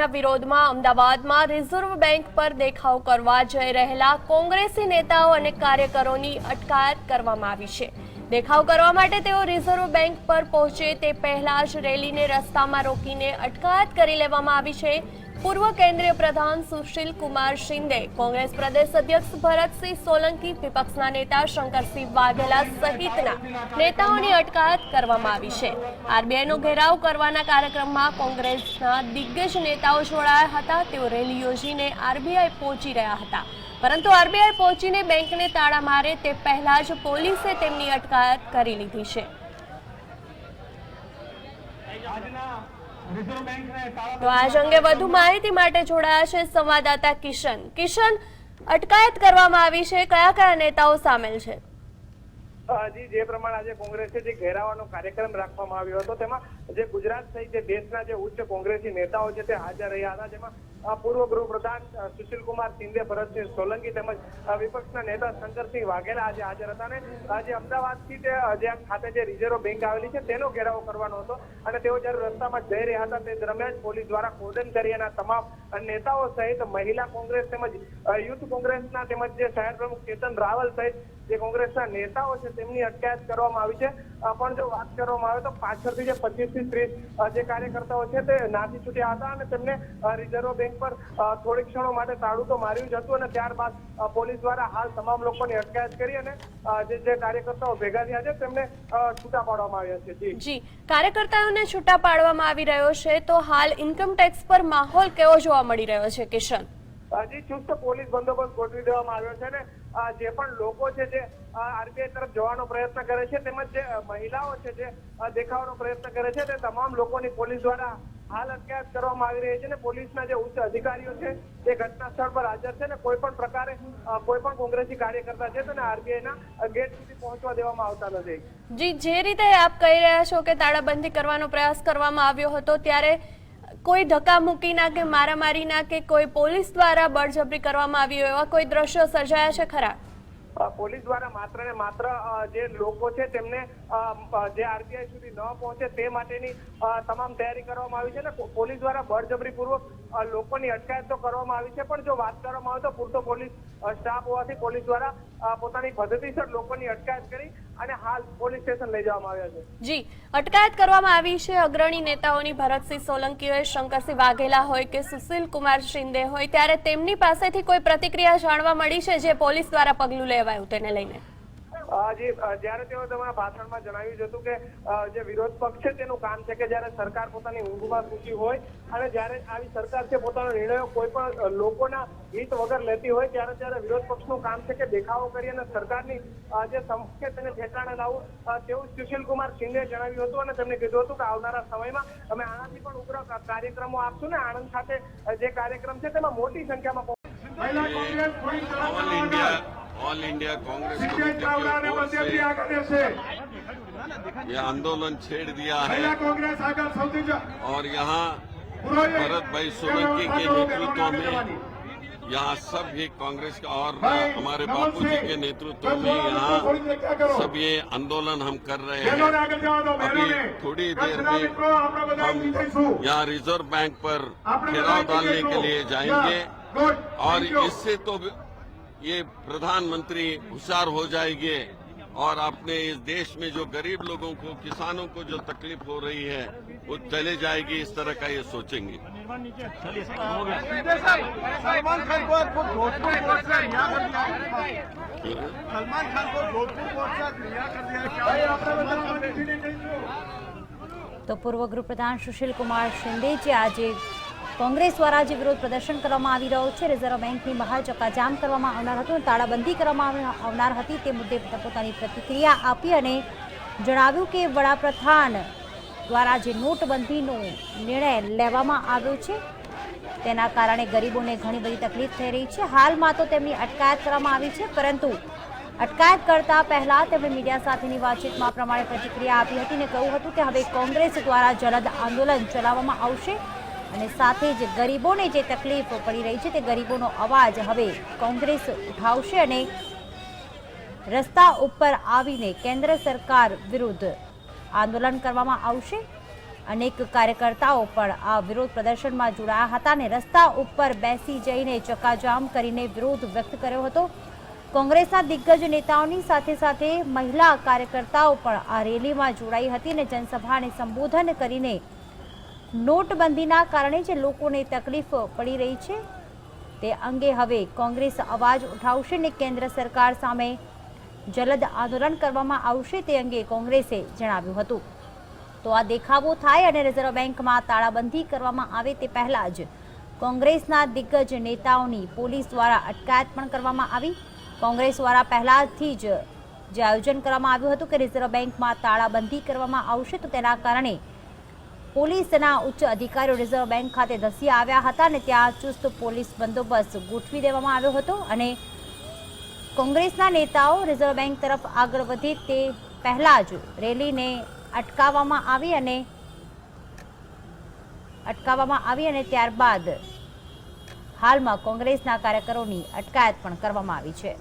નોટબંધીના વિરોધમાં અમદાવાદમાં reserve bank પર દેખાવ કરવા જઈ રહેલા કોંગ્રેસી નેતાઓ અને કાર્યકરોની અટકાયત કરવામાં આવી છે। દેખાવ કરવા માટે તેઓ રિઝર્વ બેંક પર પહોંચે તે પહેલા જ રેલીને રસ્તામાં રોકીને અટકાયત કરી લેવામાં આવી છે। પૂર્વ કેન્દ્રીય પ્રધાન સુશીલ કુમાર શિંદે, કોંગ્રેસ પ્રદેશ અધ્યક્ષ ભરતસિંહ સોલંકી, વિપક્ષના નેતા શંકરસિંહ વાઘેલા સહિતના નેતાઓની અટકાયત કરવામાં આવી છે। આરબીઆઈનો ઘેરાવ કરવાના કાર્યક્રમમાં કોંગ્રેસના દિગ્ગજ નેતાઓ જોડાયા હતા। તેઓ રેલી યોજીને આરબીઆઈ પહોંચી રહ્યા હતા, પરંતુ આરબીઆઈ પહોંચીને બેંકને તાળા મારે તે પહેલા જ પોલીસે તેમની અટકાયત કરી લીધી છે। તો આજ અંગે વધુ માહિતી માટે જોડાયા છે સંવાદદાતા કિશન, અટકાયત કરવામાં આવી છે, કયા કયા નેતાઓ સામેલ છે? જી, જે પ્રમાણે આજે કોંગ્રેસે જે ઘેરાવાનો કાર્યક્રમ રાખવામાં આવ્યો હતો તેમાં જે ગુજરાત સહિત દેશના જે ઉચ્ચ કોંગ્રેસી નેતાઓ છે તે હાજર રહ્યા હતા, જેમાં પૂર્વ ગૃહપ્રધાન સુશીલ કુમાર શિંદે, ભરતસિંહ સોલંકી તેમજ વિપક્ષના નેતા શંકરસિંહ વાઘેલા આજે હાજર હતા અને આજે અમદાવાદથી જે ખાતે જે રિઝર્વ બેંક આવેલી છે તેનો ઘેરાવો કરવાનો હતો અને તેઓ જયારે રસ્તામાં જઈ રહ્યા હતા તે દરમિયાન પોલીસ દ્વારા કોર્ડન કરી અને તમામ નેતાઓ સહિત મહિલા કોંગ્રેસ તેમજ યુથ કોંગ્રેસના તેમજ જે શહેર પ્રમુખ ચેતન રાવલ સહિત જે કોંગ્રેસના નેતાઓ છે તેમની અટકાયત કરવામાં આવી છે। પણ જો વાત કરવામાં આવે તો પાછળથી જે 25 થી 30 જે કાર્યકર્તાઓ છે તે નાસી છૂટ્યા હતા અને તેમને રિઝર્વ બેંક પર થોડીક ક્ષણો માટે તાળું તો માર્યું જ હતું અને ત્યારબાદ પોલીસ દ્વારા હાલ તમામ લોકોની અટકાયત કરી અને જે કાર્યકર્તાઓ ભેગા થયા છે તેમને છૂટા પાડવામાં આવ્યા છે। જી, કાર્યકર્તાઓને છૂટા પાડવામાં આવી રહ્યો છે, તો હાલ ઇન્કમ ટેક્સ પર માહોલ કેવો જોવા મળી રહ્યો છે કિશન? જી, ચુસ્ત પોલીસ બંદોબસ્ત ગોઠવી દેવામાં આવ્યો છે ને જે પણ લોકો છે જે આરબીઆઈ તરફ જવાનો પ્રયત્ન કરે છે તેમજ જે મહિલાઓ છે જે દેખાવાનો પ્રયત્ન કરે છે તે તમામ લોકોની પોલીસ દ્વારા હાલ અટકાયત કરવામાં આવી રહી છે ને પોલીસના જે ઉચ્ચ અધિકારીઓ છે તે ઘટના સ્થળ પર હાજર છે ને કોઈ પણ પ્રકારે કોઈ પણ કોંગ્રેસી કાર્યકર્તા છે તેને આરબીઆઈના ગેટ સુધી પહોંચવા દેવામાં આવતા નથી। જી, જે રીતે આપ કહી રહ્યા છો કે તાળાબંધી કરવાનો પ્રયાસ કરવામાં આવ્યો હતો, ત્યારે કોઈ ધક્કામુક્કીના કે મારામારીના કે કોઈ પોલીસ દ્વારા બળજબરી કરવામાં આવી એવા કોઈ દ્રશ્યો સર્જાયા છે ખરા? પોલીસ દ્વારા માત્ર ને માત્ર જે લોકો છે તેમને જે આરબીઆઈ સુધી ન પહોંચે તે માટેની તમામ તૈયારી કરવામાં આવી છે ને પોલીસ દ્વારા બળજબરીપૂર્વક લોકોની અટકાયત તો કરવામાં આવી છે, પણ જો વાત કરવામાં આવે તો પૂરતો પોલીસ સ્ટાફ હોવાથી પોલીસ દ્વારા પોતાની પદ્ધતિસર લોકોની અટકાયત કરી અને હાલ પોલીસ સ્ટેશન લઈ જવામાં આવ્યા છે। જી, અટકાયત કરવામાં આવી છે અગ્રણી નેતાઓની, ભરતસિંહ સોલંકી હોય, શંકરસિંહ વાઘેલા હોય કે સુશીલ કુમાર શિંદે હોય, ત્યારે તેમની પાસેથી કોઈ પ્રતિક્રિયા જાણવા મળી છે જે પોલીસ દ્વારા પગલું લેવાયું તેને લઈને? જી, જયારે તેઓ તમારા ભાષણમાં જણાવ્યું હતું કે જે વિરોધ પક્ષ છે તેનું કામ છે કે જયારે સરકાર પોતાની ઊંઘમાં સૂતી હોય અને જયારે આવી સરકાર છે પોતાનો નિર્ણયો કોઈ પણ લોકોના હિત વગર લેતી હોય ત્યારે વિરોધ પક્ષનું કામ છે કે દેખાવો કરી અને સરકારની જે સમક્ષ છે તેને ઠેકાણે લાવવું, તેવું સુશીલ કુમાર શિંદે જણાવ્યું હતું અને તેમણે કીધું હતું કે આવનારા સમયમાં અમે આનાથી પણ ઉગ્ર કાર્યક્રમો આપશું ને આણંદ ખાતે જે કાર્યક્રમ છે તેમાં મોટી સંખ્યામાં ऑल इंडिया कांग्रेस कमेटी की ओर से ये आंदोलन छेड़ दिया है और यहाँ भरत भाई सोलंकी के नेतृत्व में यहाँ सब ये कांग्रेस का और हमारे बापू जी के नेतृत्व में यहाँ सब ये आंदोलन हम कर रहे हैं। अभी थोड़ी देर में हम यहाँ रिजर्व बैंक पर घेराव डालने के लिए जाएंगे और इससे तो ये प्रधानमंत्री होशियार हो जाएंगे और अपने इस देश में जो गरीब लोगों को, किसानों को जो तकलीफ हो रही है वो चले जाएगी, इस तरह का ये सोचेंगे। सलमान खान को जोधपुर कोर्ट से रिहा कर दिया, सलमान खान को जोधपुर कोर्ट से रिहा कर दिया। तो पूर्व गृह प्रधान सुशील कुमार शिंदे जी आज कांग्रेस द्वारा जो विरोध प्रदर्शन કરવામાં આવી રહ્યો છે, રિઝર્વ બેંકની બહાર ચક્કાજામ કરવામાં આવનાર હતું, તાળાબંધી કરવામાં આવનાર હતી, તે મુદ્દે પોતાની પ્રતિક્રિયા આપી અને જણાવ્યું કે વડાપ્રધાન દ્વારા જે નોટબંધીનો નિર્ણય લેવામાં આવ્યો છે તેના કારણે ગરીબોને ઘણી બધી તકલીફ થઈ રહી છે। હાલમાં તો તેમની અટકાયત કરવામાં આવી છે, પરંતુ અટકાયત કરતા પહેલા તેમણે મીડિયા સાથેની વાતચીતમાં પ્રમાણે પ્રતિક્રિયા આપી હતી અને કહ્યું હતું કે હવે કોંગ્રેસ દ્વારા જલદ આંદોલન ચલાવવામાં આવશે અને સાથે જ ગરીબોને જે તકલીફ પડી રહી છે તે ગરીબોનો અવાજ હવે કોંગ્રેસ ઉઠાવશે અને રસ્તા ઉપર આવીને કેન્દ્ર સરકાર વિરુદ્ધ આંદોલન કરવામાં આવશે। અનેક કાર્યકર્તાઓ પણ આ વિરોધ પ્રદર્શનમાં જોડાયા હતા અને રસ્તા ઉપર બેસી જઈને ચક્કાજામ કરીને વિરોધ વ્યક્ત કર્યો હતો. કોંગ્રેસના દિગ્ગજ નેતાઓની સાથે સાથે મહિલા કાર્યકર્તાઓ પણ આ રેલીમાં જોડાઈ હતી અને જનસભાને સંબોધન કરીને નોટબંધીના કારણે જે લોકોને તકલીફ પડી રહી છે તે અંગે હવે કોંગ્રેસ અવાજ ઉઠાવશે અને કેન્દ્ર સરકાર સામે જલદ આંદોલન કરવામાં આવશે તે અંગે કોંગ્રેસે જણાવ્યું હતું. તો આ દેખાવો થાય અને રિઝર્વ બેંકમાં તાળાબંધી કરવામાં આવે તે પહેલા જ કોંગ્રેસના દિગ્ગજ નેતાઓની પોલીસ દ્વારા અટકાયત પણ કરવામાં આવી. કોંગ્રેસ દ્વારા પહેલાથી જ જે આયોજન કરવામાં આવ્યું હતું કે રિઝર્વ બેંકમાં તાળાબંધી કરવામાં આવશે તો તેના કારણે પોલીસના ઉચ્ચ અધિકારીઓ રિઝર્વ બેંક ખાતે ધસી આવ્યા હતા અને ત્યાં ચુસ્ત પોલીસ બંદોબસ્ત ગોઠવી દેવામાં આવ્યો હતો અને કોંગ્રેસના નેતાઓ રિઝર્વ બેંક તરફ આગળ વધે તે પહેલા જ રેલીને અટકાવવામાં આવી અને ત્યારબાદ હાલમાં કોંગ્રેસના કાર્યકરોની અટકાયત પણ કરવામાં આવી છે.